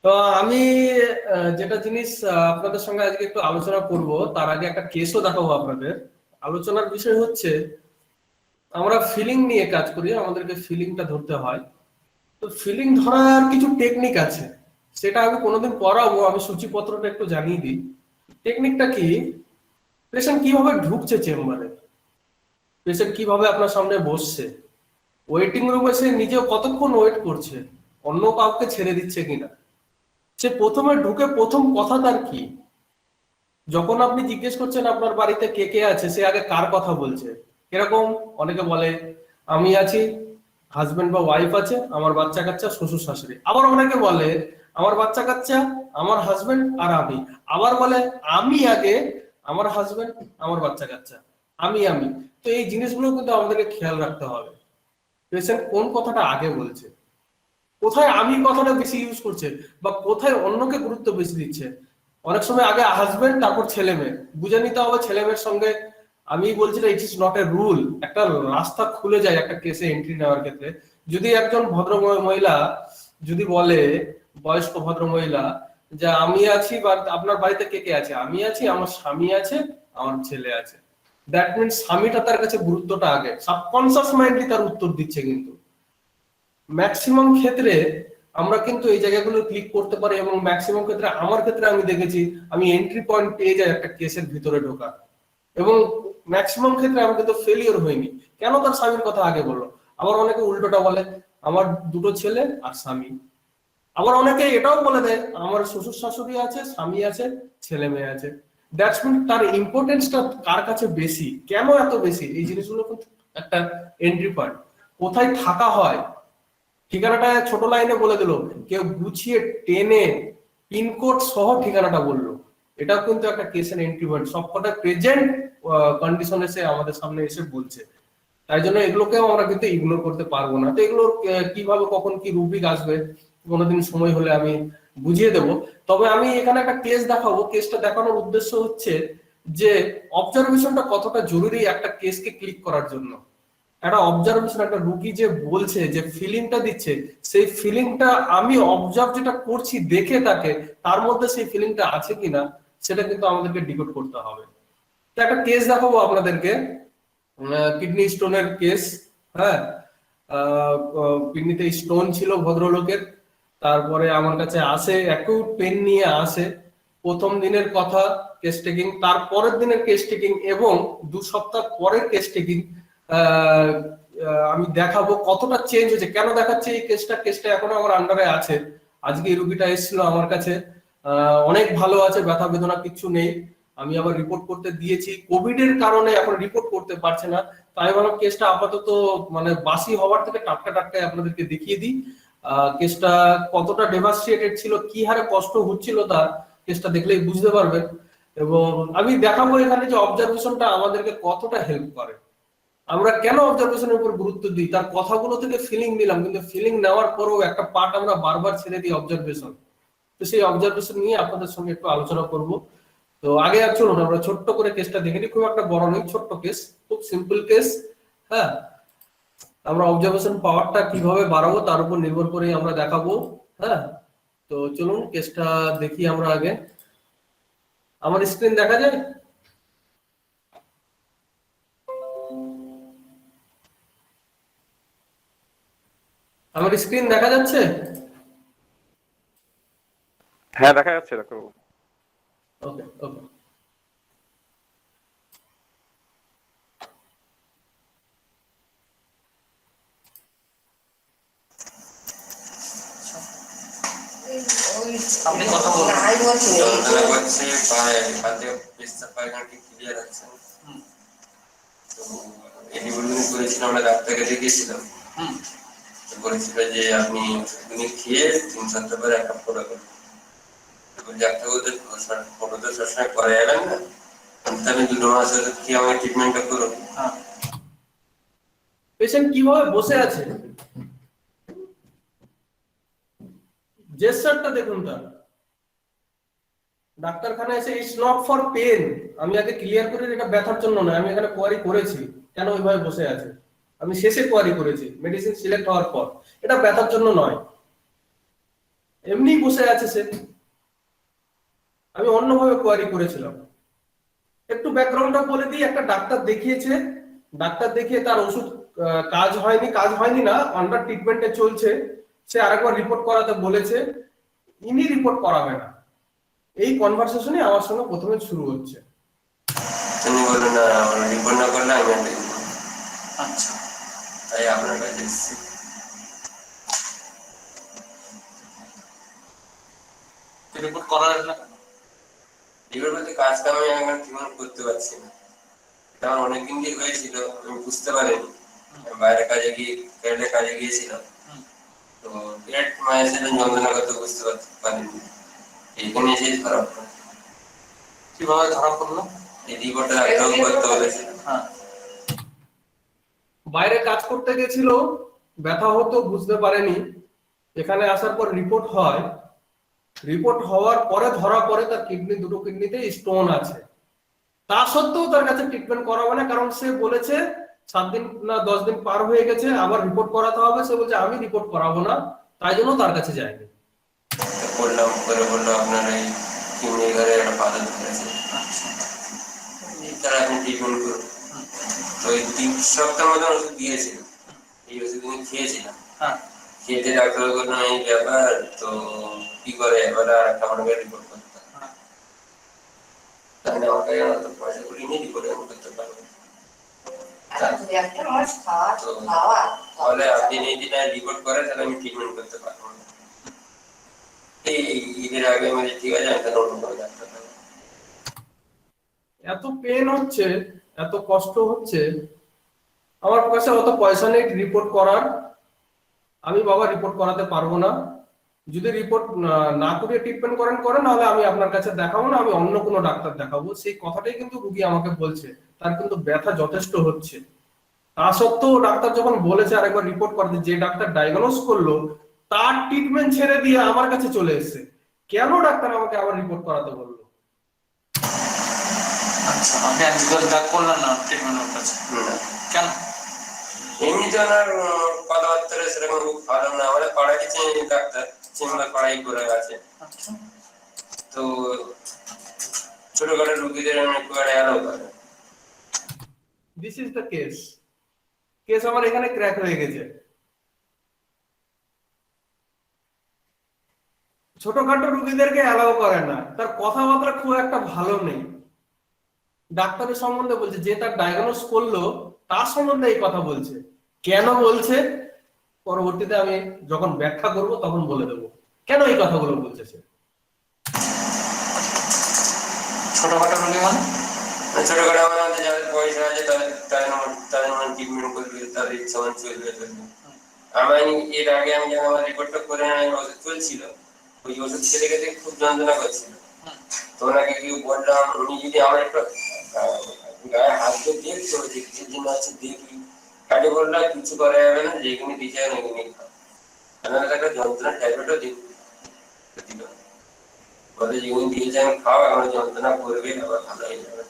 তো আমি যেটা জিনিস আপনাদের সঙ্গে আজকে একটু আলোচনা করব, তার আগে একটা কেসও দেখাবো আপনাদের। আলোচনার বিষয় হচ্ছে, আমরা ফিলিং নিয়ে কাজ করি, আমাদেরকে ফিলিংটা ধরতে হয়। তো ফিলিং ধরার কিছু টেকনিক আছে, সেটা আমি কোনোদিন পড়াবো। আমি সূচিপত্রটা একটু জানিয়ে দিই। টেকনিকটা কি, পেশেন্ট কিভাবে ঢুকছে চেম্বারে, পেশেন্ট কিভাবে আপনার সামনে বসছে, ওয়েটিং রুমে সে নিজেও কতক্ষণ ওয়েট করছে, অন্য কাউকে ছেড়ে দিচ্ছে কিনা, সে প্রথমে ঢুকে প্রথম কথা তার কি। যখন আপনি জিজ্ঞেস করছেন আপনার বাড়িতে কে কে আছে, সে আগে কার কথা বলছে, এরকম অনেকে বলে আমি আছি, হাজবেন্ড বা ওয়াইফ আছে, আমার বাচ্চা কাচ্চা, শ্বশুর শাশুড়ি। আবার অনেকে বলে আমার বাচ্চা কাচ্চা, আমার হাজবেন্ড আর আমি। আবার বলে আমি আগে, আমার হাজবেন্ড, আমার বাচ্চা কাচ্চা, আমি। তো এই জিনিসগুলো কিন্তু আমাদেরকে খেয়াল রাখতে হবে, পেশেন্ট কোন কথাটা আগে বলছে, কোথায় আমি কথাটা বেশি ইউজ করছে, বা কোথায় অন্যকে গুরুত্ব বেশি দিচ্ছে। অনেক সময় আগে হাজবেন্ড তারপর ছেলে মেয়ে, বুঝে নিতে হবে ছেলে মেয়ের সঙ্গে। আমি বলছি না it is not a rule, একটা রাস্তা খুলে যায় একটা কেসে এন্ট্রি নেওয়ার ক্ষেত্রে। যদি একজন ভদ্র মহিলা যদি বলে, বয়স্ক ভদ্র মহিলা, যে আমি আছি বা আপনার বাড়িতে কে কে আছে, আমি আছি, আমার স্বামী আছে, আমার ছেলে আছে, দ্যাট মিনস স্বামীটা তার কাছে গুরুত্বটা আগে, সাবকনসিয়াস মাইন্ডলি তার উত্তর দিচ্ছে। কিন্তু ম্যাক্সিমাম ক্ষেত্রে আমরা কিন্তু এই জায়গাগুলো ক্লিক করতে পারি, এবং ম্যাক্সিমাম ক্ষেত্রে আমার ক্ষেত্রে আমি দেখেছি আমি এন্ট্রি পয়েন্ট পেয়ে যাই একটা কেসের ভিতরে ঢোকা। এবং ম্যাক্সিমাম ক্ষেত্রে আমি কিন্তু ফেলিওর হইনি, কেন তার স্বামীর কথা আগে বললো। আবার অনেকে উল্টোটা বলে আমার দুটো ছেলে আর স্বামী। আবার অনেকে এটাও বলে দেয় আমার শ্বশুর শাশুড়ি আছে, স্বামী আছে, ছেলে মেয়ে আছে। দ্যাটস মিন তার ইম্পর্টেন্সটা কার কাছে বেশি, কেন এত বেশি, এই জিনিসগুলো কিন্তু একটা এন্ট্রি পয়েন্ট। কোথায় থাকা হয়, ঠিকানাটা ছোট লাইনে বলে দিল, কেউ গুছিয়ে টেনে পিনকোড সহ ঠিকানাটা বললো, এটাও কিন্তু একটা কেসের এন্ট্রি পয়েন্ট। সবকটা প্রেজেন্ট কন্ডিশন এসে আমাদের সামনে এসে বলছে। তাই জন্য এগুলোকেও আমরা কিন্তু ইগনোর করতে পারবো না। তো এগুলো কিভাবে কখন কি রুব্রিক আসবে, কোনোদিন সময় হলে আমি বুঝিয়ে দেব। তবে আমি এখানে একটা কেস দেখাবো, কেসটা দেখানোর উদ্দেশ্য হচ্ছে যে অবজারভেশনটা কতটা জরুরি একটা কেসকে ক্লিক করার জন্য। একটা অবজারভেশন, একটা রুগী যে বলছে, যে ফিলিংটা দিচ্ছে, সেই ফিলিংটা আমি অবজার্ভ যেটা করছি দেখে তাকে, তার মধ্যে সেই ফিলিংটা আছে কিনা, সেটা কিন্তু আমাদেরকে ডিকোড করতে হবে। তো একটা কেস দেখাবো আপনাদেরকে, কিডনি স্টোনের কেস। হ্যাঁ, কিডনিতে স্টোন ছিল ভদ্রলোকের। তারপরে আমার কাছে আসে, অ্যাকিউট পেন নিয়ে আসে। প্রথম দিনের কথা কেস টেকিং, তার পরের দিনের কেস টেকিং, এবং 2 সপ্তাহ পরের কেস টেকিং। আমি দেখাবো কতটা চেঞ্জ হয়েছে, কেন দেখাচ্ছে এই কেসটা এখনো আমার আন্ডারে আছে। আজকে এই রুগীটা এসেছিল আমার কাছে, অনেক ভালো আছে, ব্যথা বেদনা কিচ্ছু নেই। আমি আবার রিপোর্ট করতে দিয়েছি, কোভিড এর কারণে এখন রিপোর্ট করতে পারছে না। তাই ভাবলাম কেসটা আপাতত মানে বাসি হওয়ার থেকে টাটকা টাটকা আপনাদেরকে দেখিয়ে দিই। কেসটা কতটা ডেভাস্টেটেড ছিল, কি হারে কষ্ট হচ্ছিল তার, কেসটা দেখলেই বুঝতে পারবেন। এবং আমি দেখাবো এখানে যে অবজারভেশনটা আমাদেরকে কতটা হেল্প করে। আমরা কেন অবজারভেশনের উপর গুরুত্ব দিই, তার কথাগুলো থেকে ফিলিং নিলাম, কিন্তু ফিলিং নেওয়ার পরেও একটা পার্ট আমরা বারবার ছেড়ে দিই, অবজারভেশন। তো সেই অবজারভেশন নিয়ে আপনাদের সঙ্গে একটু আলোচনা করব। তো আগে আর চলুন আমরা ছোট্ট করে কেসটা দেখে নিই, খুব একটা বড় নয়, ছোট্ট কেস, খুব সিম্পল কেস। হ্যাঁ, আমরা অবজারভেশন পাওয়ারটা কিভাবে বাড়াবো তার উপর নির্ভর করে আমরা দেখাবো। হ্যাঁ, তো চলুন কেসটা দেখি আমরা আগে। আমার স্ক্রিন দেখা যায়? আমার স্ক্রিন দেখা যাচ্ছে? হ্যাঁ, দেখা যাচ্ছে ডাক্তারবাবু। ওকে ওকে। আপনি কথা বলুন। যন্ত্রণা করছে পায়ে, হাতে পেশাব পায়খানাটি ক্লিয়ার আছে। তো এন্টিবায়োটিক করেছিলাম, আমরা ডাক্তারকে দেখিয়েছিলাম। বলেছিল যে আপনি ওষুধগুলি খেয়ে 3 সপ্তাহ পরে একটা ফটো করুন। ডাক্তারবাবুদের ফটো তো সবসময় করা যাবে না, আমি 2 মাস ওষুধ খেয়ে আমার ট্রিটমেন্টটা করুন। পেশেন্ট কিভাবে বসে আছে, জেস্টারটা দেখুন তার। ডাক্তারখানায় এসে ইটস নট ফর পেন, আমি আগে ক্লিয়ার করে এটা ব্যথার জন্য নয়। আমি এখানে কোয়ারি করেছি কেন ওইভাবে বসে আছে, আমি শেষে কোয়ারি করেছি মেডিসিন সিলেক্ট হওয়ার পর, এটা ব্যথার জন্য নয়। এমনি বসে আছে সে। আমি অন্যভাবে কোয়ারি করেছিলাম। একটু ব্যাকগ্রাউন্ডটা বলে দিই, একটা ডাক্তার দেখিয়েছে, ডাক্তার দেখিয়ে তার ওষুধ কাজ হয়নি না, আন্ডার ট্রিটমেন্টে চলছে। সে আরেকবার রিপোর্ট করাতে বলেছে, ইনি রিপোর্ট করাবে না। এই কনভারসেশনে আমার সঙ্গে প্রথমে শুরু হচ্ছে। তিনি বললেন না, আমরা রিপোর্ট না করলে আমি আর দেখবো না। আচ্ছা, তাই আপনার কাছে এসেছি। রিপোর্ট করালেন না কেন? রিপোর্ট বলতে কাজ কাম আমি এখন ঠিকমতো করতে পারছি না। এটা আমার অনেকদিন দিয়ে হয়েছিল, আমি বুঝতে পারিনি। আমি বাইরে কাজে গিয়েছিলাম, তো বিরাট মায়ের সাথে যন্ত্রণা করতে বুঝতে পারিনি। এইখানে এসে ধরা পড়ে। কিভাবে ধরা পড়লো? এই রিপোর্টটা ডাক্তারবাবু করতে বলেছিল। হ্যাঁ, বাইরে কাজ করতে গেছিল, ব্যথা হতো, বুঝতে পারেনি। এখানে আসার পর রিপোর্ট হয়, রিপোর্ট হওয়ার পরে ধরা পড়ে তার দুটো কিডনিতে স্টোন আছে। তা সত্ত্বেও তার কাছে ট্রিটমেন্ট করাবে না, কারণ সে বলেছে 7 দিন না 10 দিন পার হয়ে গেছে, আবার রিপোর্ট করাতে হবে। সে বলছে আমি রিপোর্ট করাবো না, তাই জন্য তার কাছে যায়নি। বললাম, করে বললো আপনার এই কিডনি ঘরে একটা পাথর ধরেছে, তারা আপনি ট্রিটমেন্ট করুন। তো এই 3 সপ্তাহ মতো ওষুধ দিয়েছিল, এই ওষুধ আমি খেয়েছিলাম। হ্যাঁ, খেতে ডাক্তার বললো এই ব্যাপার, তো কি করে এবার আর একটা আমাকে রিপোর্ট করতে হবে। তাহলে আমাকে অত পয়সা করে নিয়ে রিপোর্ট আমি করতে পারবো না। তাহলে আপনি যদি না রিপোর্ট করেন তাহলে আমি ট্রিটমেন্ট করতে পারবো না। এই ঈদের আগে আমি বলি, ঠিক আছে, আমি তাহলে অন্য কোনো ডাক্তার দেখাবো। এত পেন হচ্ছে, এত কষ্ট হচ্ছে, আমার কাছে অত পয়সা নেই রিপোর্ট করার। আমি বাবা রিপোর্ট করাতে পারবো না। যদি রিপোর্ট না করে ট্রিটমেন্ট করেন, নাহলে আমি আপনার কাছে দেখাবো না, আমি অন্য কোনো ডাক্তার দেখাবো। সেই কথাটাই কিন্তু রুগী আমাকে বলছে। তার কিন্তু ব্যথা যথেষ্ট হচ্ছে। তা সত্ত্বেও ডাক্তার যখন বলেছে আরেকবার রিপোর্ট করাতে, যে ডাক্তার ডায়াগনোস করলো তার ট্রিটমেন্ট ছেড়ে দিয়ে আমার কাছে চলে এসেছে। কেন ডাক্তার আমাকে আবার রিপোর্ট করাতে বললো? আচ্ছা, আপনি আর জিজ্ঞাসা করলেন না ট্রিটমেন্টের কাছে? না, কেন? এমনিতে ওনার কথাবার্তা সেরকম খুব ভালো না। আমাদের পাড়ায় কিছু ডাক্তার চেম্বার পাড়াই করে আছে, আচ্ছা, তো ছোটখাটো রুগীদের অনেক করে অ্যালাউ করে। দিস ইজ দ্য কেস আমার এখানে ক্র্যাক হয়ে গেছে। ছোটখাটো রুগীদেরকে অ্যালাউ করে না। তার কথাবার্তা খুব একটা ভালো নেই। ডাক্তারের সম্বন্ধে বলছে, যে তার ডায়াগনোস করলো তার সম্বন্ধে এই কথা বলছে। কেন বলছে পরবর্তীতে আমি যখন ব্যাখ্যা করব তখন বলে দেবো কেন এই কথাগুলো বলছে সে। ছোটখাটো রোগী মানে? ছোটখাটো আমাদের যাদের পয়সা আছে তাদের মানে ট্রিটমেন্ট করবে, তাদের ইচ্ছা মতো চলবে। আমি এর আগে আমি যখন আমার রিপোর্টটা করে ওষুধ চলছিল, ওই ওষুধ খেতে খেতে খুব যন্ত্রণা করছিল। তো ওনাকে কি বললাম, উনি যদি আমার একটু গায়ে হাত দিয়ে দেখতো যে কিছু দিন আছে দেখি, কাটে বললাম কিছু করা যাবে না, যেখানে দিচ্ছে ওখানে খাও। আমি একটা যন্ত্রণার ট্যাবলেটও দিল, বলে যেগুলো দিয়েছে আমি খাও, আমার যন্ত্রণা করবে, আবার ভালো হয়ে যাবে।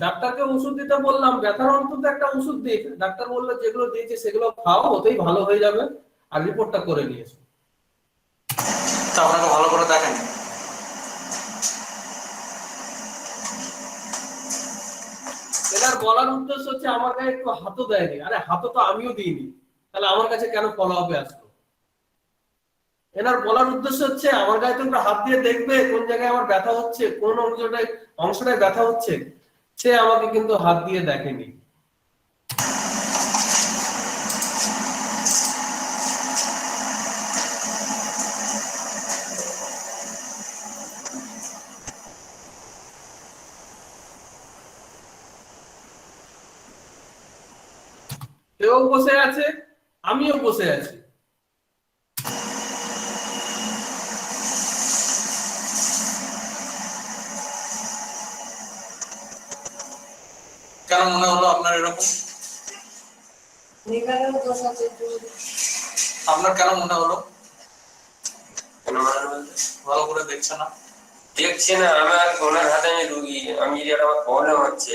ডাক্তারকে ওষুধ দিতে বললাম, ব্যথার অন্তত একটা ওষুধ দিক। ডাক্তার বললো যেগুলো দিয়েছে সেগুলো খাও, ওতেই ভালো হয়ে যাবে, আর রিপোর্টটা করে নিয়েছো। তা আপনাকে ভালো করে দেখেন? এনার বলার উদ্দেশ্য হচ্ছে আমার গায়ে একটু হাতও দেয়নি। আরে হাতও তো আমিও দিইনি, তাহলে আমার কাছে কেন ফলো আপে আসলো? এনার বলার উদ্দেশ্য হচ্ছে আমার গায়ে তো একটু হাত দিয়ে দেখবে কোন জায়গায় আমার ব্যথা হচ্ছে, কোন অংশটায় ব্যথা হচ্ছে। সে আমাকে কিন্তু হাত দিয়ে দেখেনি। সেও বসে আছে, আমিও বসে আছি। কেন মনে হলো আপনার এরকম? আপনার কেন মনে হলো কেন মানানো বলতে? ভালো করে দেখছে না? দেখছি না, আমার ওনার হাতে আমি রুগী, আমি যদি একটা আমার প্রবলেম হচ্ছে,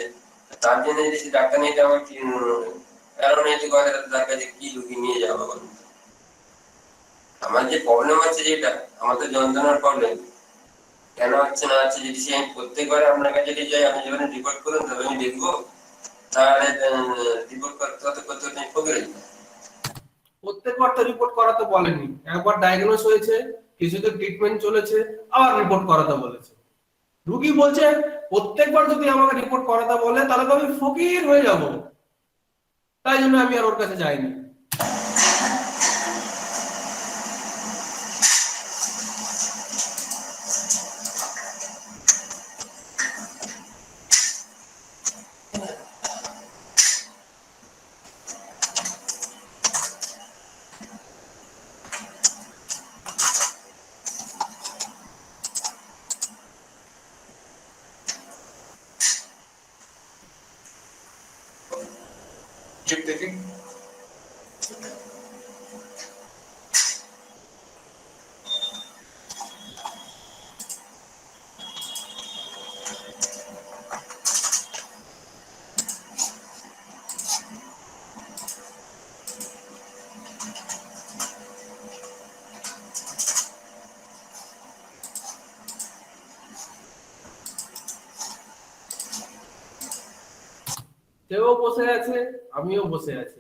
তার জন্য যদি ডাক্তার নিতে আমার কি কারণ এই যে কথা, তার কাছে কি রুগী নিয়ে যাবো বলুন? আমার যে প্রবলেম হচ্ছে, যেটা আমার তো যন্ত্রণার প্রবলেম, কেন হচ্ছে না হচ্ছে, যদি সে আমি প্রত্যেকবার আপনার কাছে যদি যাই, আপনি যখন রিপোর্ট করুন তবে আমি দেখবো, তাহলে রিপোর্ট করতে করতে করতে করতে আমি ঠকে যাবো। প্রত্যেকবার তো রিপোর্ট করাতে বলেনি, একবার ডায়াগনোস হয়েছে, কিছুদিন ট্রিটমেন্ট চলেছে, আবার রিপোর্ট করাতে বলেছে। রুগী বলছে প্রত্যেকবার যদি আমাকে রিপোর্ট করাতে বলে তাহলে তো আমি ফকির হয়ে যাব, তাই জন্য আমি আর ওর কাছে যাইনি। ঠিক দেখি। সেও বসে আছে, আমিও বসে আছি।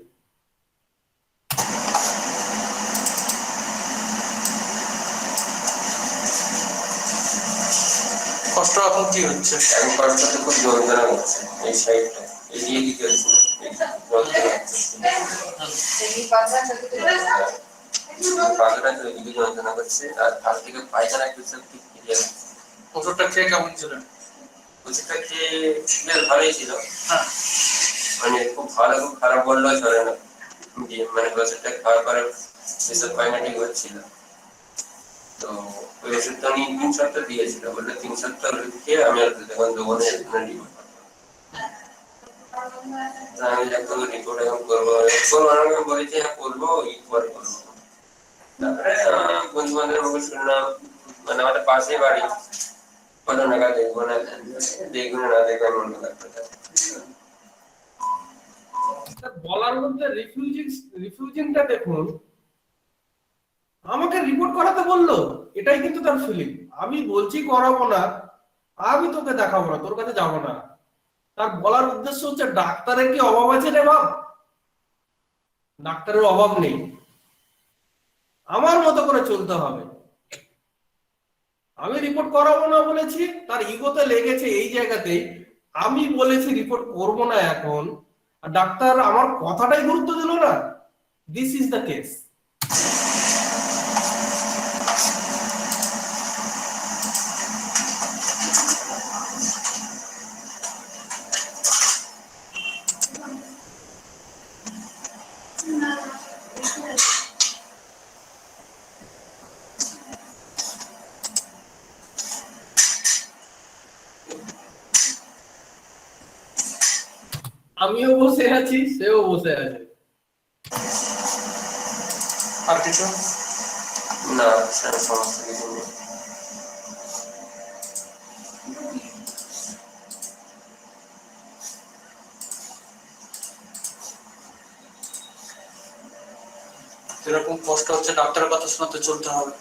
কষ্ট এখন কি হচ্ছে? এখন কষ্টটা খুব যন্ত্রণা হচ্ছে, এই সাইডটা এদিকে দিতে হচ্ছে না, এই যন্ত্রণা হচ্ছে। পাখাটা তো এদিকে যন্ত্রণা করছে, আর হাত থেকে পায়খানা কিছু ঠিক ক্লিয়ার হচ্ছে। ওষুধটা খেয়ে কেমন ছিলেন? ওষুধটা খেয়ে বেশ ভালোই ছিল, হ্যাঁ। মানে খুব ভালো খুব খারাপ বললেও চলে না, মানে ওষুধটা খাওয়ার পরে যেসব পায়খানা ঠিক হচ্ছিল, তো ওই ওষুধটা উনি 3 সপ্তাহ দিয়েছিল, বললো 3 সপ্তাহ ওষুধ খেয়ে আমি আর তখন দেবো না, রিপোর্ট আমি যখন রিপোর্ট এখন করবো আমাকে বলেছে হ্যাঁ করবো, পরে করবো। তারপরে বন্ধু বান্ধবের মুখে শুনলাম, মানে আমাদের পাশেই বাড়ি, বলো না দেখবো না, দেখবো না দেখবো আমি অন্য ডাক্তার। বলার মধ্যে রিফিউজিংটা দেখুন, আমাকে রিপোর্ট করাতে বললো, এটাই কিন্তু তার ফিলিং। আমি বলছি করাবো না, আমি তোকে দেখাবো না, তোর কাছে যাবো না। তার বলার উদ্দেশ্য হচ্ছে ডাক্তারের কি অভাব আছে রে বাপ? ডাক্তারের অভাব নেই, আমার মতো করে চলতে হবে। আমি রিপোর্ট করাবো না বলেছি, তার ইগোতে লেগেছে এই জায়গাতেই। আমি বলেছি রিপোর্ট করবো না এখন, আর ডাক্তার আমার কথাটাই গুরুত্ব দিল না। This is the case. আমিও বসে আছি, সেও বসে আছে। আর কিছু? না, সেটা সমস্যা কিছু নেই। যেরকম কষ্ট হচ্ছে, ডাক্তারের কথা শোনাতে চলতে হবে।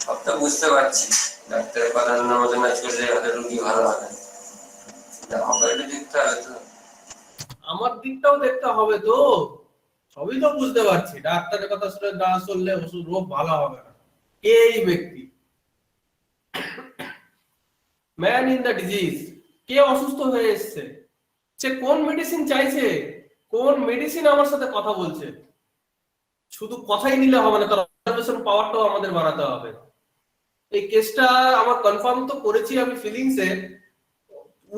সবটা বুঝতে পারছি, ডাক্তারের কথা মতো না চললে হয়তো রুগী ভালো হবে, আমাকে এটা দেখতে হবে তো। আমার দিকটাও দেখতে হবে তো, সবই তো বুঝতে পারছি। ডাক্তারের কথা শুনে না চললে ওষুধ রোগ ভালো হবে না। কে এই ব্যক্তি? Man in the disease. কে অসুস্থ হয়ে এসছে, সে কোন মেডিসিন চাইছে, কোন মেডিসিন আমার সাথে কথা বলছে। শুধু কথাই নিলে হবে না, তার অবজারভেশন পাওয়ারটাও আমাদের বাড়াতে হবে। এই কেসটা আমার কনফার্ম তো করেছি আমি ফিলিংসে,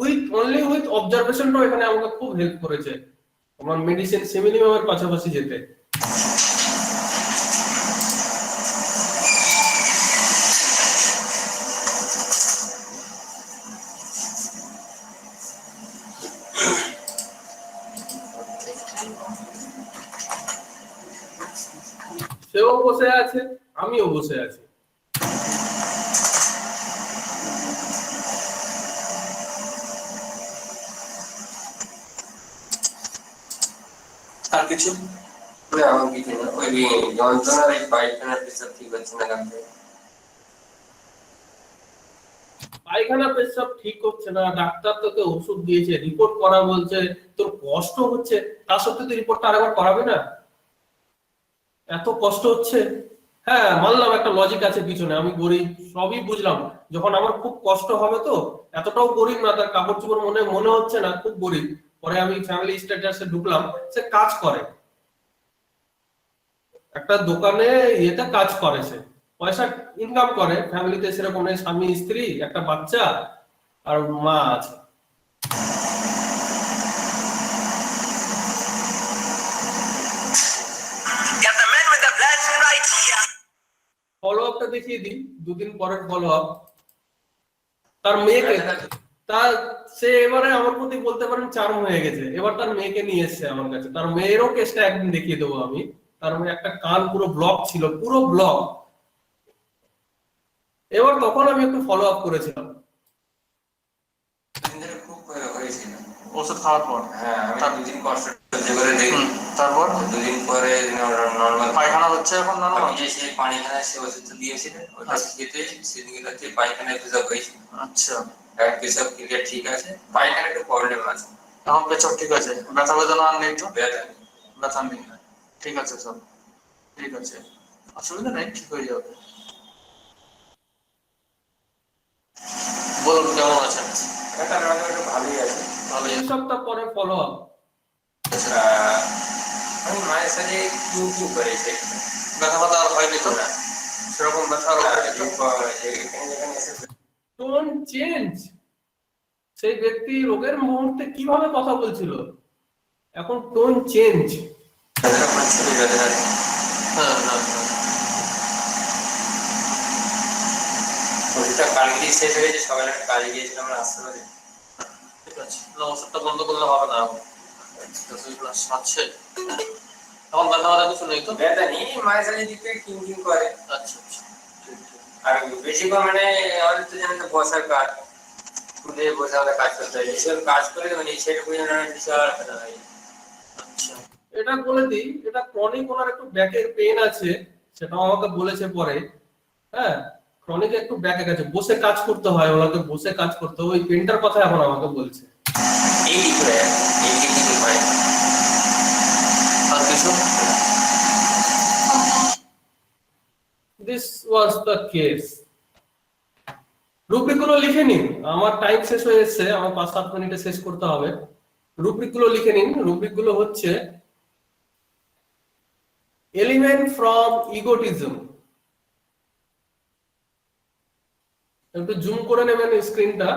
উইথ অবজারভেশনটাও এখানে আমাকে খুব হেল্প করেছে আমার মেডিসিন সিমিলিমামের পাশাপাশি যেতে। বসে আছে, আমিও বসে আছি। আর কিছু? না, আমার কিছু না, ওই যন্ত্রণার এই পায়খানা পেশাব ঠিক হচ্ছে না কান থেকে। পায়খানা পেশাব ঠিক হচ্ছে না, ডাক্তার তোকে ওষুধ দিয়েছে, রিপোর্ট করা বলছে, তোর কষ্ট হচ্ছে, তার সত্ত্বেও তুই রিপোর্টটা আরেকবার করাবে না? এত কষ্ট হচ্ছে। হ্যাঁ, মানলাম একটা লজিক আছে পিছনে, আমি গরিব, সবই বুঝলাম। যখন আমার খুব কষ্ট হবে, তো এতটাও গরিব না, তার কাপড় চোপড় মনে মনে হচ্ছে না খুব গরিব। পরে আমি ফ্যামিলি স্ট্যাটাসে ঢুকলাম, সে কাজ করে একটা দোকানে, ইয়েতে কাজ করে, সে পয়সা ইনকাম করে, ফ্যামিলিতে সেরকম নেই, স্বামী স্ত্রী একটা বাচ্চা আর মা আছে। ফলো আপটা দেখিয়ে দিই, দুদিন পরের ফলো আপ। তার মেয়েকে, তার সে এবারে আমার প্রতি বলতে পারেন চার্ম হয়ে গেছে, এবার তার মেয়েকে নিয়ে এসছে আমার কাছে। তার মেয়েরও কেসটা একদিন দেখিয়ে দেবো আমি। তার মেয়ে একটা কান পুরো ব্লক ছিল, পুরো ব্লক। এবার তখন আমি একটু ফলো আপ করেছিলাম। খুব হয়েছিল ওষুধ খাওয়ার পর? হ্যাঁ, আমি 2 দিন কষ্ট সহ্য করে দেখি। তারপর 2 দিন পরে নর্মাল পায়খানা হচ্ছে এখন নরমাল? আমি যে সেই পায়খানায় সে ওষুধ দিয়েছিলেন, ওটা খেতে সেদিকে হচ্ছে পায়খানায় পেশাব হয়েছিল। আচ্ছা, এখন পেশাব ক্লিয়ার ঠিক আছে, পায়খানায় একটু প্রবলেম আছে। এখন পেছাব ঠিক আছে, ব্যথা বেদনা আর নেই তো? ব্যথা নেই। ব্যথা নেই, ঠিক আছে, সব ঠিক আছে, অসুবিধা নেই, ঠিক হয়ে যাবে। বলুন কেমন আছেন? ব্যথা একটু ভালোই আছে। ভালোই 3 আছে। সপ্তাহ পরে ফলো আপ। আমি মায়ের সাথে কি করেছে, ব্যথা ব্যথা আর হয়নি তো? সেরকম ব্যথা আর হয়নি তো? Tone change. সেই ব্যক্তি রোগের মুহূর্তে কিভাবে কথা বলছিল, এখন টোন চেঞ্জ। হ্যাঁ হ্যাঁ হ্যাঁ। ওষুধটা কালকেই শেষ হয়ে গেছে, সকালে একটা কাজে গিয়েছিলাম, আমরা আসতে পারি। ঠিক আছে, না ওষুধটা বন্ধ করলে হবে না, ওষুধগুলো সারছে। এখন ব্যথা ব্যথা কিছু নেই তো? ব্যথা নেই, মায়ের সাথে দিক থেকে কিং করে। আচ্ছা আচ্ছা, ঠিক ঠিক। আর বেশিরভাগ মানে আমাদের তো জানেন তো বসার কাজ, খুলে বসে আমরা কাজ করতে হয়, এসব কাজ করে মানে সেটুকু যেন বিশাল ব্যথা হয়। আচ্ছা, এটা বলে দিই, এটা ক্রনিক ওনার একটু ব্যাকের পেন আছে, সেটাও আমাকে বলেছে পরে। হ্যাঁ, ক্রনিক একটু ব্যাকে গেছে, বসে কাজ করতে হয় ওনাকে, বসে কাজ করতে হয়, ওই পেনটার কথা এখন আমাকে বলছে। এই দিক করে এই দিক করে আর কিছু? This was the case. Rubric গুলো লিখে নিন, আমার টাইম শেষ হয়ে এসেছে, আমার 5-7 মিনিটে শেষ করতে হবে। রুব্রিক গুলো লিখে নিন। রুব্রিক গুলো হচ্ছে এলিমেন্ট ফ্রম ইগোটিজম। একটু জুম করে নেবেন স্ক্রিনটা,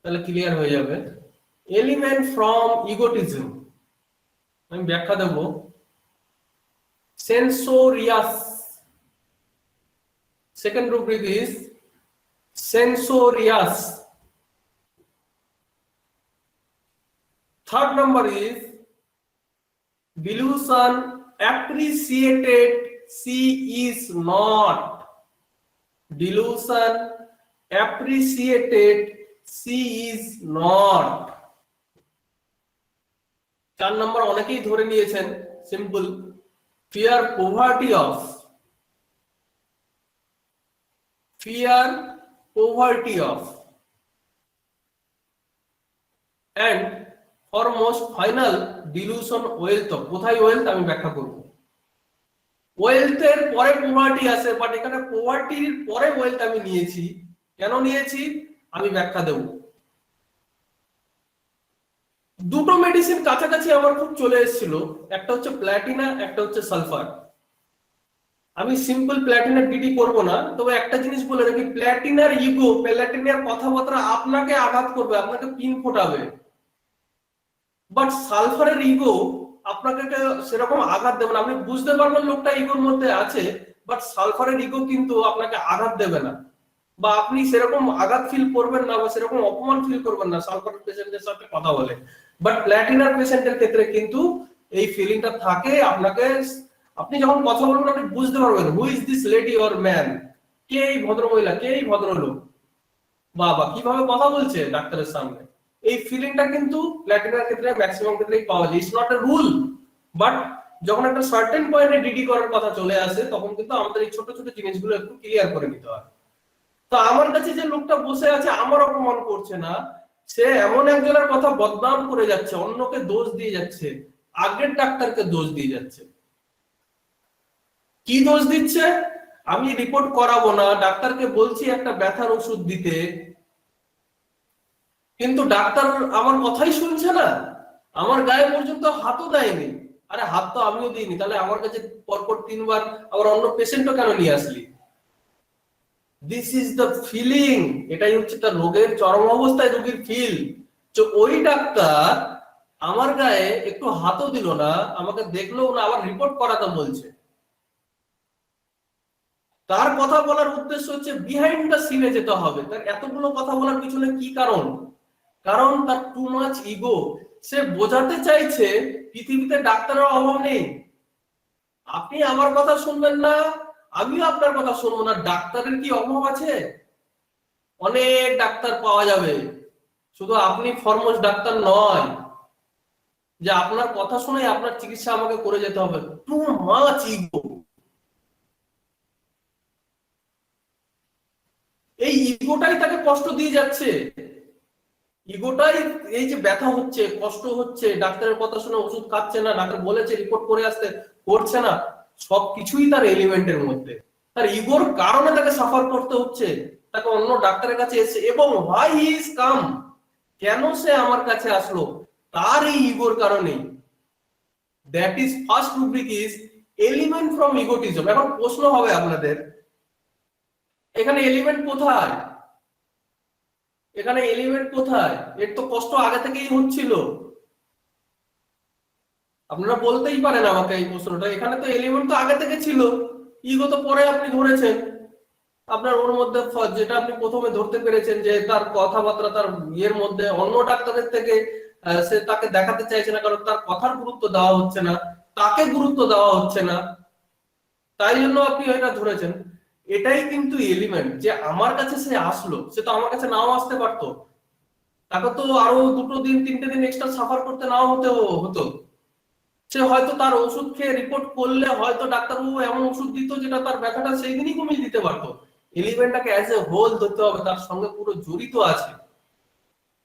তাহলে ক্লিয়ার হয়ে যাবে। এলিমেন্ট ফ্রম ইগোটিজম, আমি ব্যাখ্যা দেব। সেন্সোরিয়াস, second rubric is sensorious. Third number is delusion appreciated, she is not. Delusion appreciated, she is not. 4 নম্বর অনেকেই ধরে নিয়েছেন, simple. fear poverty of, fear poverty of, and foremost final delusion wealth of। কোথায় wealth আমি ব্যাখ্যা করব। ওয়েলথের পরে poverty আছে, but এখানে পভার্টির পরে ওয়েলথ আমি নিয়েছি, কেন নিয়েছি আমি ব্যাখ্যা দেব। দুটো মেডিসিন কাছাকাছি আমার খুব চলে এসেছিল, একটা হচ্ছে প্ল্যাটিনা, একটা হচ্ছে সালফার। আমি সিম্পল প্ল্যাটিনার ডিডি করব না, তবে একটা জিনিস বলে রাখি, প্ল্যাটিনার ইগো, প্ল্যাটিনার কথাবার্তা আপনাকে আঘাত করবে, আপনাকে পিন ফোটাবে, বাট সালফারের ইগো আপনাকে সেরকম আঘাত দেবে না। আপনি বুঝতে পারবেন লোকটা ইগোর মধ্যে আছে, বাট সালফারের ইগো কিন্তু আপনাকে আঘাত দেবে না, বা আপনি সেরকম আঘাত ফিল করবেন না, বা সেরকম অপমান ফিল করবেন না সালফারের পেশেন্টের সাথে কথা বলে। বাট প্ল্যাটিনার পেশেন্টের ক্ষেত্রে কিন্তু এই ফিলিংটা থাকে, আপনাকে আপনি যখন কথা বলবেন আপনি বুঝতে পারবেন who is this lady or man, কে এই ভদ্র মহিলা, কে এই ভদ্রলোক, বাবা কিভাবে কথা বলছে ডাক্তারের সামনে। এই ফিলিংটা কিন্তু প্ল্যাটিনার ক্ষেত্রে ম্যাক্সিমাম ক্ষেত্রেই পাওয়া যায়। It's not a rule, but যখন একটা সার্টেন পয়েন্টে ডিডি করার কথা চলে আসে তখন কিন্তু আমাদের এই ছোট ছোট জিনিসগুলো একটু ক্লিয়ার করে নিতে হয়। তো আমার কাছে যে লোকটা বসে আছে আমার অপমান করছে না, সে এমন একজনের কথা বদনাম করে যাচ্ছে, অন্যকে দোষ দিয়ে যাচ্ছে, আগের ডাক্তারকে দোষ দিয়ে যাচ্ছে। কি দোষ দিচ্ছে? আমি রিপোর্ট করাবো না, ডাক্তারকে বলছি একটা ব্যথার ওষুধ দিতে, কিন্তু ডাক্তার আমার কথাই শুনছে না, আমার গায়ে পর্যন্ত হাতও দেয়নি। আরে হাত তো আমিও দিইনি, তাহলে আমার কাছে পরপর 3 বার আবার অন্য পেশেন্টও কেন নিয়ে আসলি? This is the feeling. এটাই হচ্ছে তার রোগের চরম অবস্থায় রোগীর ফিল। তো ওই ডাক্তার আমার গায়ে একটু হাতও দিল না, আমাকে দেখলো না, আবার রিপোর্ট করাতে বলছে। তার কথা বলার উদ্দেশ্য হচ্ছে বিহাইন্ড দ্য সিনে যেতে হবে। তার এতগুলো কথা বলার পিছনে কি কারণ? কারণ তার টু মাচ ইগো। সে বোঝাতে চাইছে পৃথিবীতে ডাক্তারের অভাব নেই, আপনি আমার কথা শুনবেন না, আমিও আপনার কথা শুনবো না। ডাক্তারের কি অভাব আছে? অনেক ডাক্তার পাওয়া যাবে, শুধু আপনি ফরমোস্ট ডাক্তার নয় যে আপনার কথা শুনে আপনার চিকিৎসা আমাকে করে যেতে হবে। Too much ego. এই ইগোটাই তাকে কষ্ট দিয়ে যাচ্ছে। ইগোটাই এই যে ব্যথা হচ্ছে, কষ্ট হচ্ছে, ডাক্তারের কথা শুনে ওষুধ খাচ্ছে না, ডাক্তার বলেছে রিপোর্ট করে আসতে, করছে না, সবকিছুই তার এলিমেন্টের মধ্যে। তার ইগোর কারণে তাকে সাফার করতে হচ্ছে, তাকে অন্য ডাক্তারের কাছে এসে। এবং হোয়াই হি ইজ কাম, কেন সে আমার কাছে আসলো, তার এই ইগোর কারণেই। That is first rubric is element from egotism. এখন প্রশ্ন হবে আপনাদের, এখানে এলিমেন্ট কোথায়? এখানে এলিমেন্ট কোথায়? এর তো কষ্ট আগে থেকেই হচ্ছিল। আপনারা বলতেই পারেন আমাকে এই প্রশ্নটা, এখানে তো এলিমেন্ট তো আগে থেকে ছিল, ইগো তো পরে আপনি ধরেছেন। আপনার ওর মধ্যে যেটা আপনি প্রথমে ধরতে পেরেছেন যে তার কথাবার্তা, তার ইয়ের মধ্যে অন্য ডাক্তারের থেকে সে তাকে দেখাতে চাইছে না, কারণ তার কথার গুরুত্ব দেওয়া হচ্ছে না, তাকে গুরুত্ব দেওয়া হচ্ছে না, তাই জন্য আপনি এটা ধরেছেন। এটাই কিন্তু এলিমেন্ট, যে আমার কাছে সে আসলো, সে তো আমার কাছে নাও আসতে পারতো, তাকে তো আরো 2 দিন 3টে দিন এক্সট্রা সাফার করতে নাও হতো। সে হয়তো তার ওষুধ খেয়ে রিপোর্ট করলে হয়তো ডাক্তারবাবু এমন ওষুধ দিত যেটা তার ব্যথাটা সেই দিনই কমিয়ে দিতে পারতো। এলিমেন্টটাকে অ্যাজ এ হোল ধরতে হবে, তার সঙ্গে পুরো জড়িত আছে।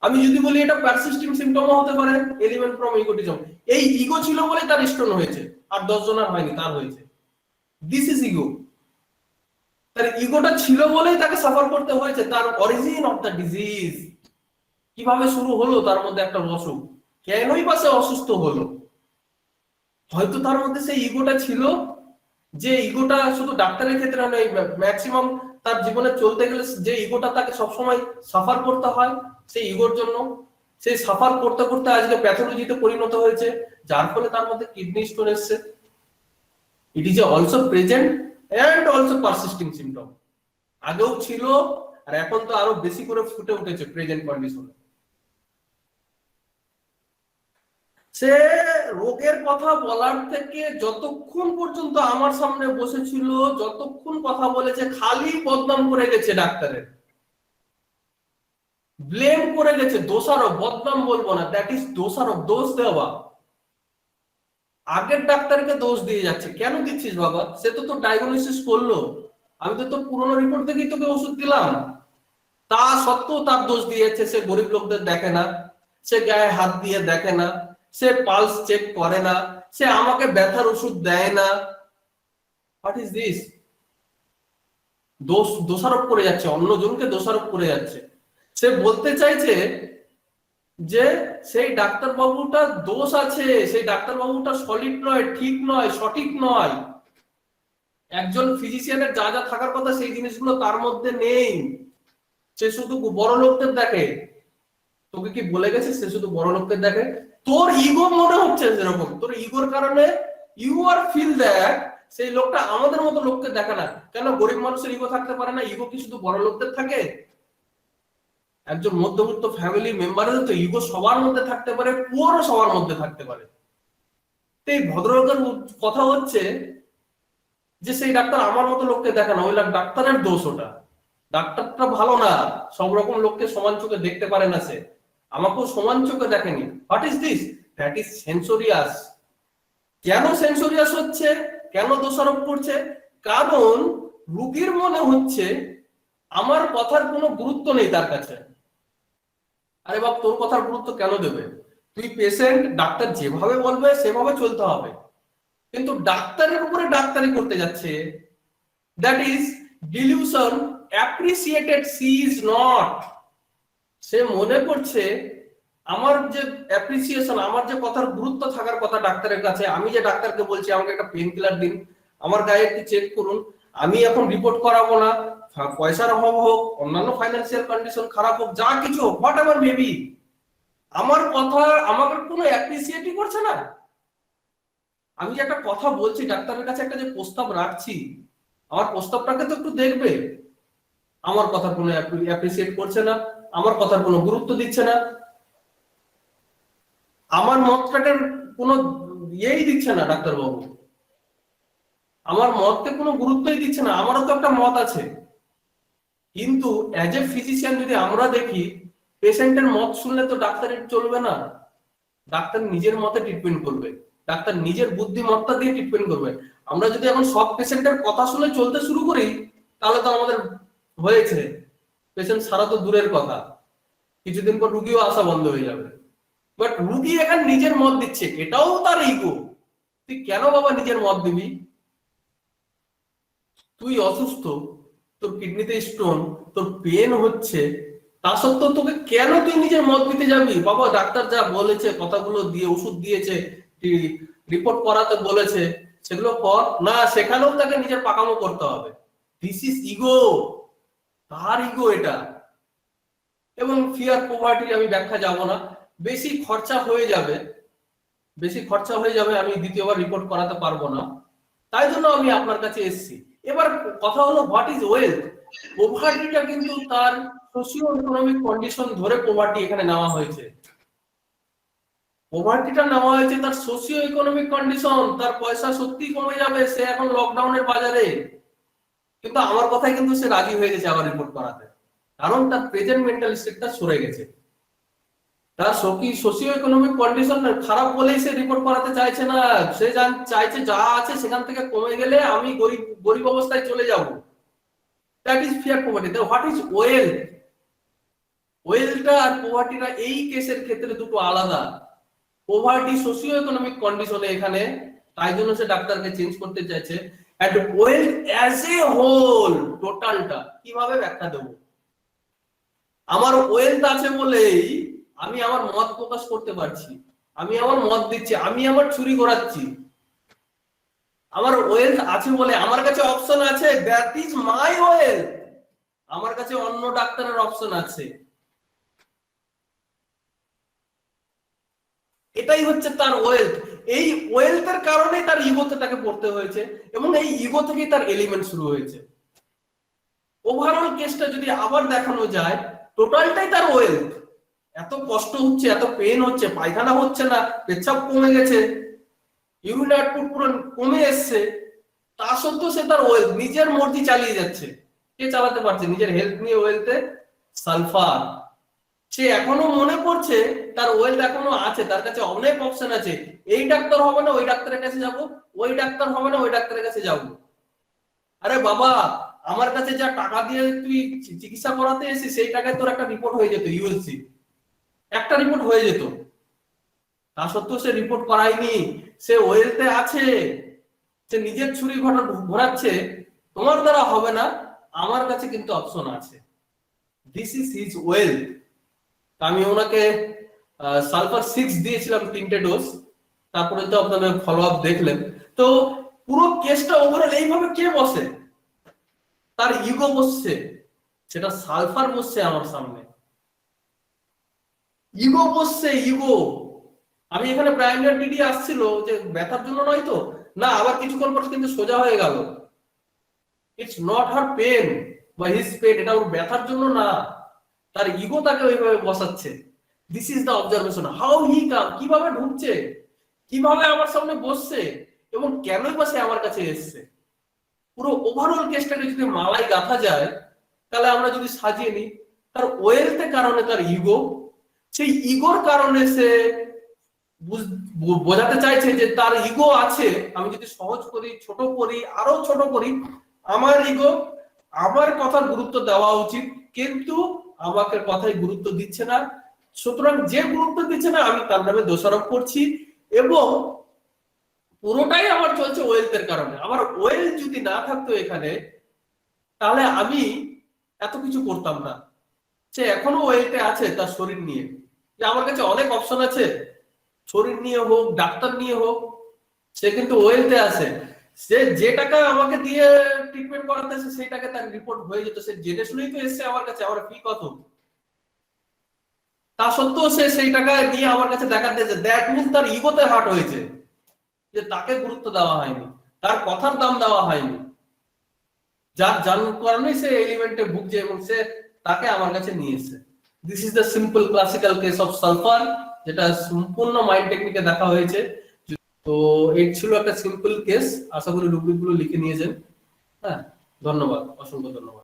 আমি যদি বলি এটা পারসিস্টিং সিম্পটমও হতে পারে এলিমেন্ট ফ্রম ইগোটিজম। এই ইগো ছিল বলে তার স্টোন হয়েছে, আর 10 জনের হয়নি, তার হয়েছে। This is ego. তার ইগোটা ছিল বলেই তাকে সাফার করতে হয়েছে। তার অরিজিন অফ দ্য ডিজিজ কিভাবে শুরু হলো, তার মধ্যে একটা অসুখ, কেনই বা সে অসুস্থ হলো? হয়তো তার মধ্যে সেই ইগোটা ছিল, যে ইগোটা শুধু ডাক্তারের ক্ষেত্রে নয়, ম্যাক্সিমাম তার জীবনে চলতে গেলে যে ইগোটা তাকে সবসময় সাফার করতে হয়, সেই ইগোর জন্য সেই সাফার করতে করতে আজকে প্যাথোলজিতে পরিণত হয়েছে, যার ফলে তার মধ্যে কিডনি স্টোন এসছে। It is also present and also persisting symptom. আগেও ছিল, আর এখন তো আরো বেশি করে ফুটে উঠেছে প্রেজেন্ট কন্ডিশনে। সে রোগের কথা বলার থেকে যতক্ষণ পর্যন্ত আমার সামনে বসেছিল, যতক্ষণ কথা বলেছে, খালি বদনাম করে গেছে ডাক্তারের, ব্লেম করে গেছে, দোষারোপ, বদনাম বলবো না, দ্যাট ইজ দোষারোপ, দোষ দেওয়া। আগের ডাক্তারকে দোষ দিয়ে যাচ্ছে। কেন দিচ্ছিস বাবা? সে তো তোর ডায়াগনোসিস করলো, আমি তো তোর পুরোনো রিপোর্ট দেখেই তোকে ওষুধ দিলাম, তা সত্ত্বেও তার দোষ দিয়েছে। সে গরিব লোকদের দেখে না, সে গায়ে হাত দিয়ে দেখে না, সে পালস চেক করে না, সে আমাকে ব্যথার ওষুধ দেয় না। What is this? দোষারোপ করে যাচ্ছে, অন্যজনকে দোষারোপ করে যাচ্ছে। সে বলতে চাইছে যে সেই ডাক্তার বাবুটার দোষ আছে, সেই ডাক্তার বাবুটা সলিড নয়, ঠিক নয়, সঠিক নয়। একজন ফিজিশিয়ানের যা যা থাকার কথা সেই জিনিসগুলো তার মধ্যে নেই। সে শুধু বড় লোকদের দেখে। তোকে কি বলে গেছে সে শুধু বড় লোকদের দেখে? তোর ইগো মনে হচ্ছে যেরকম, তোর ইগোর কারণে ইউ আর ফিল দ্যাট সেই লোকটা আমাদের মতো লোককে দেখে না। কেন গরিব মানুষের ইগো থাকতে পারে না? ইগো কি শুধু বড় লোকদের থাকে? একজন মধ্যবিত্ত ফ্যামিলি মেম্বারের তো ইগো সবার মধ্যে থাকতে পারে, পুরো সবার মধ্যে থাকতে পারে। এই ভদ্রলোকের কথা হচ্ছে যে সেই ডাক্তার আমার মতো লোককে দেখে না, ওই ডাক্তারের দোষ ওটা, ডাক্তারটা ভালো না, সব রকম লোককে সমান চোখে দেখতে পারে না, সে আমাকেও সমান চোখে দেখেনি। What is this? That is censorious. কেন সেন্সোরিয়াস হচ্ছে, কেন দোষারোপ করছে? কারণ রোগীর মনে হচ্ছে আমার কথার কোনো গুরুত্ব নেই তার কাছে। আরে বাপ, তোর কথার গুরুত্ব কেন দেবে? তুই পেশেন্ট, ডাক্তার যেভাবে বলবে সেভাবে চলতে হবে, কিন্তু ডাক্তারের উপরে ডাক্তারি করতে যাচ্ছে। That is delusion appreciated she is not. সে মনে করছে আমার যে অ্যাপ্রিসিয়েশন, আমার যে কথার গুরুত্ব থাকার কথা ডাক্তারের কাছে, আমি যে ডাক্তারকে বলছি আমাকে একটা পেন কিলার দিন, আমার গায়ে একটু চেক করুন, আমি এখন রিপোর্ট করাবো না, পয়সার অভাব হোক, অন্যান্য ফাইন্যান্সিয়াল কন্ডিশন খারাপ হোক, যা কিছু হোক, হোয়াট এভার মেবি, আমার কথা আমাকে কোনো অ্যাপ্রিসিয়েটই করছে না। আমি যে একটা কথা বলছি ডাক্তারের কাছে, একটা যে প্রস্তাব রাখছি, আমার প্রস্তাবটাকে তো একটু দেখবে। আমার কথা কোনো অ্যাপ্রিসিয়েট করছে না, আমার কথার কোনো গুরুত্ব দিচ্ছে না, আমার মতটাকে কোনো ইয়েই দিচ্ছে না ডাক্তারবাবু, আমার মতকে কোনো গুরুত্বই দিচ্ছে না। আমারও তো একটা মত আছে, কিন্তু অ্যাজ এ ফিজিশিয়ান যদি আমরা দেখি, পেশেন্টের মত শুনলে তো ডাক্তারের চলবে না, ডাক্তার নিজের মতে ট্রিটমেন্ট করবে, ডাক্তার নিজের বুদ্ধিমত্তা দিয়ে ট্রিটমেন্ট করবে। আমরা যদি এখন সব পেশেন্টের কথা শুনে চলতে শুরু করি, তাহলে তো আমাদের হয়েছে, পেশেন্ট সারা তো দূরের কথা, কিছুদিন পর রুগীও আসা বন্ধ হয়ে যাবে। বাট রুগী এখানে নিজের মত দিচ্ছে, এটাও তার ইগো। তুই কেন বাবা নিজের মত দিবি? তুই অসুস্থ, তোর কিডনিতে স্টোন, তোর পেন হচ্ছে, তা সত্ত্বেও তোকে কেন তুই নিজের মত দিতে যাবি? বাবা ডাক্তার যা বলেছে, কথাগুলো দিয়ে, ওষুধ দিয়েছে, রিপোর্ট করাতে বলেছে, সেগুলো কর না, সেখানেও তাকে নিজের পাকামো করতে হবে। দিস ইজ ইগো, তার ইগো এটা। এবং ফিয়ার পভার্টি আমি ব্যাখ্যা যাব না, বেশি খরচা হয়ে যাবে, বেশি খরচা হয়ে যাবে, আমি দ্বিতীয়বার রিপোর্ট করাতে পারবো না, তাই জন্য আমি আপনার কাছে এসেছি। এবার কথা হলো হোয়াট ইজ ওয়েলথ। পভার্টিটা কিন্তু তার সোশিও ইকোনমিক কন্ডিশন ধরে পভার্টি এখানে নেওয়া হয়েছে। পভার্টিটা নেওয়া হয়েছে তার সোশিও ইকোনমিক কন্ডিশন, তার পয়সা সত্যি কমে যাবে, সে এখন লকডাউনের বাজারে, কিন্তু আমার কথাই কিন্তু সে রাজি হয়ে গেছে আবার রিপোর্ট করাতে, কারণ তার প্রেজেন্ট মেন্টাল স্টেটটা সরে গেছে। তার সোশিও ইকোনমিক কন্ডিশন খারাপ বলেই সে রিপোর্ট করাতে চাইছে না, সে চাইছে যা আছে সেখান থেকে কমে গেলে আমি গরিব অবস্থায় চলে যাব। That is fear poverty. What is wealth? ওয়েলথটা আর পভার্টিটা এই কেসের ক্ষেত্রে দুটো আলাদা। পভার্টি সোশিও ইকোনমিক কন্ডিশনে এখানে, তাই জন্য সে ডাক্তারকে চেঞ্জ করতে চাইছে। And wealth as a whole, টোটালটা কিভাবে ব্যাখ্যা দেব? আমার ওয়েলথ আছে বলেই আমি আমার মত প্রকাশ করতে পারছি, আমি আমার মত দিচ্ছি, আমি আমার চুরি করাচ্ছি। আমার ওয়েলথ আছে বলে আমার কাছে অপশন আছে, দ্যাট ইজ মাই ওয়েলথ। আমার কাছে অন্য ডাক্তারের অপশন আছে, এটাই হচ্ছে তার ওয়েলথ। এই ওয়েলথের কারণে তার ইগোতে তাকে পড়তে হয়েছে, এবং এই ইগো থেকেই তার এলিমেন্ট শুরু হয়েছে। ওভারঅল কেসটা যদি আবার দেখানো যায়, টোটালটাই তার ওয়েলথ। এত কষ্ট হচ্ছে, এত পেন হচ্ছে, পায়খানা হচ্ছে না, পেচ্ছাপ কমে গেছে, ইউরিন আউটপুট পুরো কমে এসছে, তা সত্ত্বেও সে তার ওয়েলথ নিজের মর্জি চালিয়ে যাচ্ছে। কে চালাতে পারছে নিজের হেলথ নিয়ে ওয়েলথে? সালফার। সে এখনো মনে করছে তার ওয়েলথ এখনো আছে, তার কাছে অনেক অপশন আছে, এই ডাক্তার হবে না ওই ডাক্তারের কাছে যাব, ওই ডাক্তার হবে না ওই ডাক্তারের কাছে যাব। আরে বাবা, আমার কাছে যা টাকা দিয়ে তুই চিকিৎসা করাতে এসেছিস, সেই টাকায় তোর একটা রিপোর্ট হয়ে যেত, ইউএলসি একটা রিপোর্ট হয়ে যেত। তা সত্ত্বেও সে রিপোর্ট করায়নি, সে ওয়েলথে আছে, সে নিজের ছুরি ঘোরাচ্ছে, তোমার দ্বারা হবে না, আমার কাছে কিন্তু অপশন আছে। This is his wealth. আমি ওনাকে সালফার 6 দিয়েছিলাম 3টে ডোজ, তারপরে তো আপনাদের ফলো আপ দেখলেন। তো পুরো কেসটা ওভারঅল এইভাবে কে বসে? তার ইগো বসছে, সেটা সালফার বসছে আমার সামনে, ইগো বসছে, ইগো। আমি এখানে প্রাইমারি ডিডি আসছিল যে ব্যথার জন্য নয় তো, না, আবার কিছুক্ষণ পর কিন্তু সোজা হয়ে গেল, ইটস নট হার পেন বা হিজ পেন, এটা ওর ব্যথার জন্য না, তার ইগো তাকে ওইভাবে বসাচ্ছে। This is the observation, how he come, কিভাবে ঢুকছে, কিভাবে আমার সামনে বসছে, এবং কেনই বা সে আমার কাছে এসছে। পুরো ওভারঅল কেসটাকে যদি মালাই গাঁথা যায়, তাহলে আমরা যদি সাজিয়ে নিই, তার ওয়েলথের কারণে তার ইগো, সেই ইগোর কারণে সে বোঝাতে চাইছে যে তার ইগো আছে, আমি যদি সহজ করি, ছোট করি, আরো ছোট করি, আমার ইগো, আমার কথার গুরুত্ব দেওয়া উচিত, কিন্তু আমাকে কথায় গুরুত্ব দিচ্ছে না, সুতরাং যে গুরুত্ব দিচ্ছে না আমি তার নামে দোষারোপ করছি, এবং পুরোটাই আমার চলছে ওয়েলথের কারণে। আমার ওয়েলথ যদি না থাকতো এখানে, তাহলে আমি এত কিছু করতাম না। সে এখনো ওয়েলথে আছে তার শরীর নিয়ে, যে আমার কাছে অনেক অপশন আছে, শরীর নিয়ে হোক, ডাক্তার নিয়ে হোক, সে কিন্তু ওয়েলথে আছে। সে যে টাকা আমাকে দিয়ে ট্রিটমেন্ট করাতেছে সেই টাকা তার রিপোর্ট হয়ে যেত, সে জেনে শুনেই তো এসছে আমার কাছে, আমার ফি কত, তা সত্ত্বেও সে সেই টাকা দিয়ে আমার কাছে দেখাতে, দ্যাট মিনস তার ইগোতে হার্ট হয়েছে, যে তাকে গুরুত্ব দেওয়া হয়নি, তার কথার দাম দেওয়া হয়নি, যার কারণে সে এলিমেন্টে ভুগছে এবং সে তাকে আমার কাছে নিয়ে এসেছে। This is the simple classical case of sulphur, যেটা সম্পূর্ণ মাইন্ড টেকনিকে দেখা হয়েছে। তো এই ছিল একটা সিম্পল কেস, আশা করি রুব্রিক গুলো লিখে নিয়েছেন। হ্যাঁ, ধন্যবাদ, অসংখ্য ধন্যবাদ।